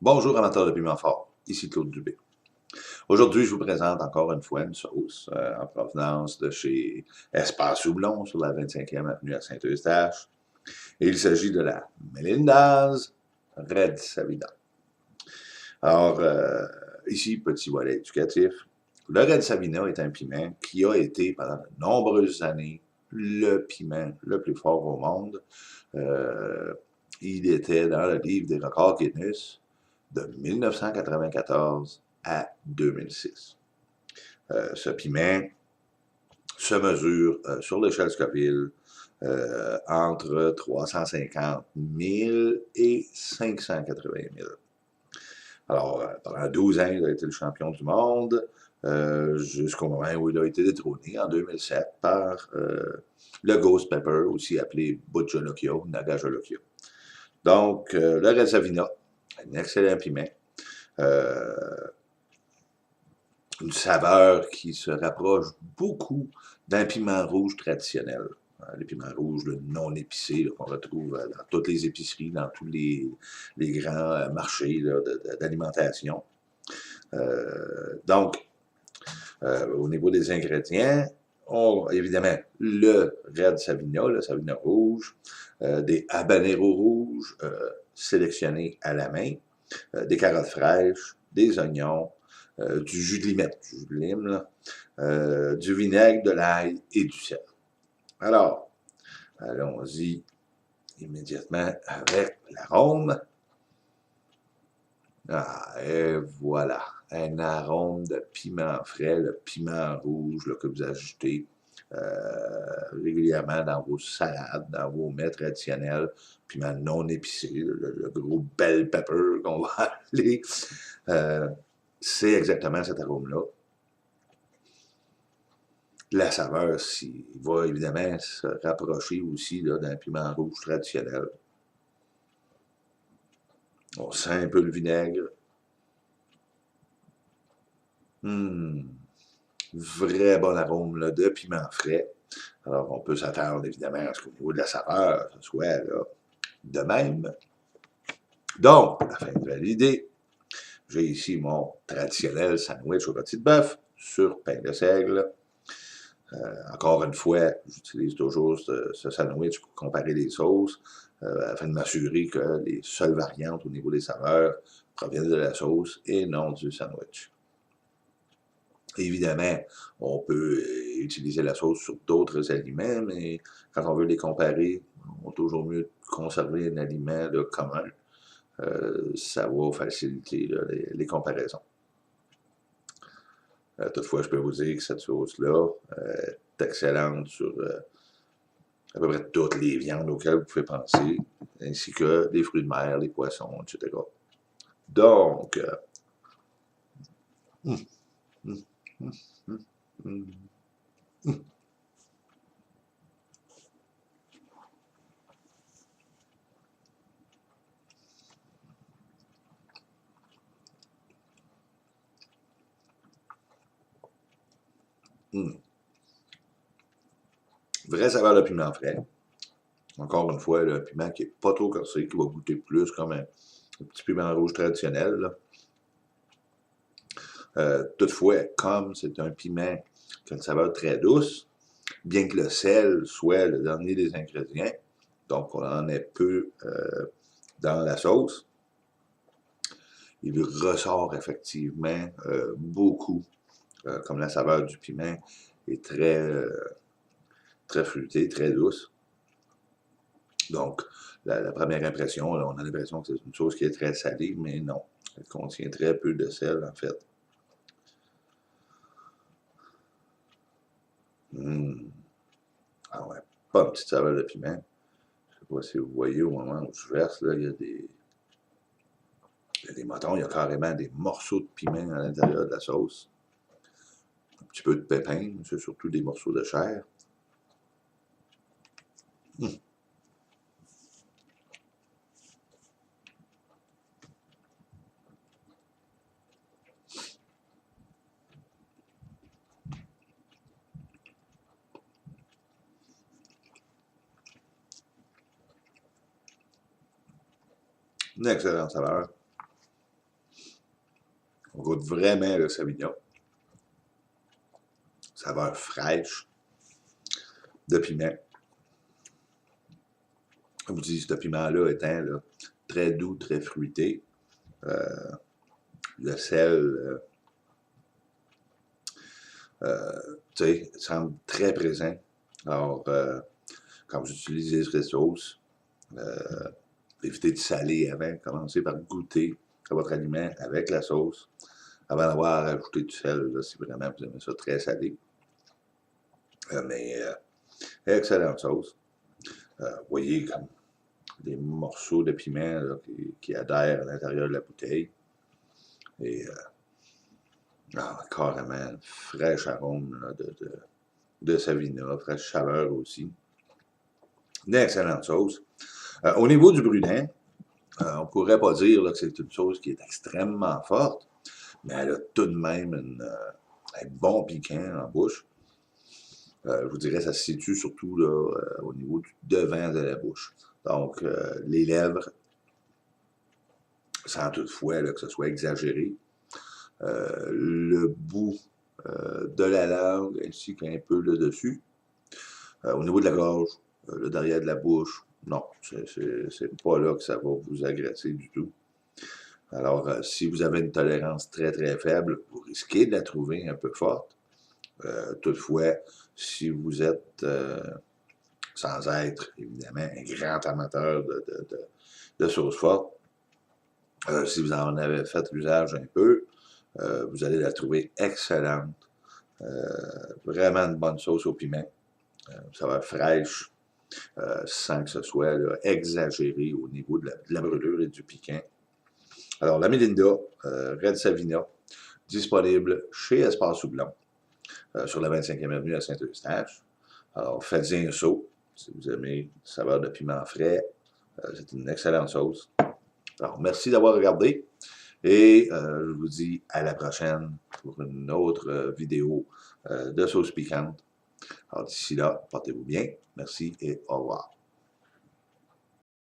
Bonjour amateurs de piment fort, ici Claude Dubé. Aujourd'hui, je vous présente encore une fois une sauce en provenance de chez Espace Houblon sur la 25e avenue à Saint-Eustache. Et il s'agit de la Melinda's Red Savina. Alors, ici, petit volet éducatif. Le Red Savina est un piment qui a été pendant de nombreuses années le piment le plus fort au monde. Il était dans le livre des records Guinness de 1994 à 2006. Ce piment se mesure sur l'échelle Scoville entre 350 000 et 580 000. Alors, pendant 12 ans, il a été le champion du monde, jusqu'au moment où il a été détrôné en 2007 par le Ghost Pepper, aussi appelé Butcholokio, Nagajolokio. Donc, le Red Savina, un excellent piment. Une saveur qui se rapproche beaucoup d'un piment rouge traditionnel. Les piments rouges non épicés qu'on retrouve dans toutes les épiceries, dans tous les grands marchés d'alimentation. Donc, au niveau des ingrédients, évidemment, le Red Savina, le Savina rouge, des habaneros rouges sélectionnés à la main, des carottes fraîches, des oignons, du jus de limette, du jus de lime, là, du vinaigre, de l'ail et du sel. Alors, allons-y immédiatement avec l'arôme. Ah, et voilà, un arôme de piment frais, le piment rouge là, que vous ajoutez régulièrement dans vos salades, dans vos mets traditionnels, piment non épicé, le gros bell pepper qu'on va appeler. C'est exactement cet arôme-là. La saveur, il va évidemment se rapprocher aussi d'un piment rouge traditionnel. On sent un peu le vinaigre. Vrai bon arôme là, de piment frais. Alors, on peut s'attendre évidemment à ce qu'au niveau de la saveur, ce soit là, de même. Donc, afin de valider, j'ai ici mon traditionnel sandwich au rôti de bœuf sur pain de seigle. Encore une fois, j'utilise toujours ce sandwich pour comparer les sauces, afin de m'assurer que les seules variantes au niveau des saveurs proviennent de la sauce et non du sandwich. Évidemment, on peut utiliser la sauce sur d'autres aliments, mais quand on veut les comparer, on est toujours mieux de conserver un aliment là, commun. Ça va faciliter là, les comparaisons. Toutefois, je peux vous dire que cette sauce-là est excellente sur à peu près toutes les viandes auxquelles vous pouvez penser, ainsi que les fruits de mer, les poissons, etc. Donc, hum, hum, hum, hum, hum. Vraie saveur de piment frais. Encore une fois, un piment qui n'est pas trop corsé, qui va goûter plus comme un petit piment rouge traditionnel. Toutefois, comme c'est un piment qui a une saveur très douce, bien que le sel soit le dernier des ingrédients, donc on en est peu dans la sauce, il ressort effectivement beaucoup, comme la saveur du piment est très fruitée, très douce. Donc, la première impression, là, on a l'impression que c'est une sauce qui est très salée, mais non. Elle contient très peu de sel, en fait. Ah ouais, pas une petite saveur de piment. Je sais pas si vous voyez au moment où je verse, là, il y a des motons, il y a carrément des morceaux de piment à l'intérieur de la sauce. Un petit peu de pépins, c'est surtout des morceaux de chair. Une excellente saveur. On goûte vraiment le Sauvignon. Saveur fraîche de piment. Je vous dis, ce piment-là étant là, très doux, très fruité. Le sel, tu sais, semble très présent. Alors, quand vous utilisez les sauces, évitez de saler avant. Commencez par goûter à votre aliment avec la sauce avant d'avoir ajouté du sel, là, si vraiment vous aimez ça très salé. Mais excellente sauce. Vous voyez comme des morceaux de piment là, qui adhèrent à l'intérieur de la bouteille. Et carrément, fraîche arôme là, de Savina, fraîche chaleur aussi. Une excellente sauce. Au niveau du Brunet, on ne pourrait pas dire là, que c'est une sauce qui est extrêmement forte, mais elle a tout de même un bon piquant en bouche. Je vous dirais, ça se situe surtout là, au niveau du devant de la bouche. Donc, les lèvres, sans toutefois là, que ce soit exagéré. Le bout de la langue, ainsi qu'un peu le dessus. Au niveau de la gorge, le derrière de la bouche, non, c'est pas là que ça va vous agresser du tout. Alors, si vous avez une tolérance très très faible, vous risquez de la trouver un peu forte. Toutefois, si vous êtes, sans être évidemment un grand amateur de sauce forte, si vous en avez fait l'usage un peu, vous allez la trouver excellente. Vraiment une bonne sauce au piment. Ça va être fraîche, sans que ce soit là, exagéré au niveau de la brûlure et du piquant. Alors, la Mélinda, Red Savina, disponible chez Espace Houblon, sur la 25e avenue à Saint-Eustache. Alors, faites-y un saut si vous aimez la saveur de piment frais. C'est une excellente sauce. Alors, merci d'avoir regardé et je vous dis à la prochaine pour une autre vidéo de sauce piquante. Alors, d'ici là, portez-vous bien. Merci et au revoir.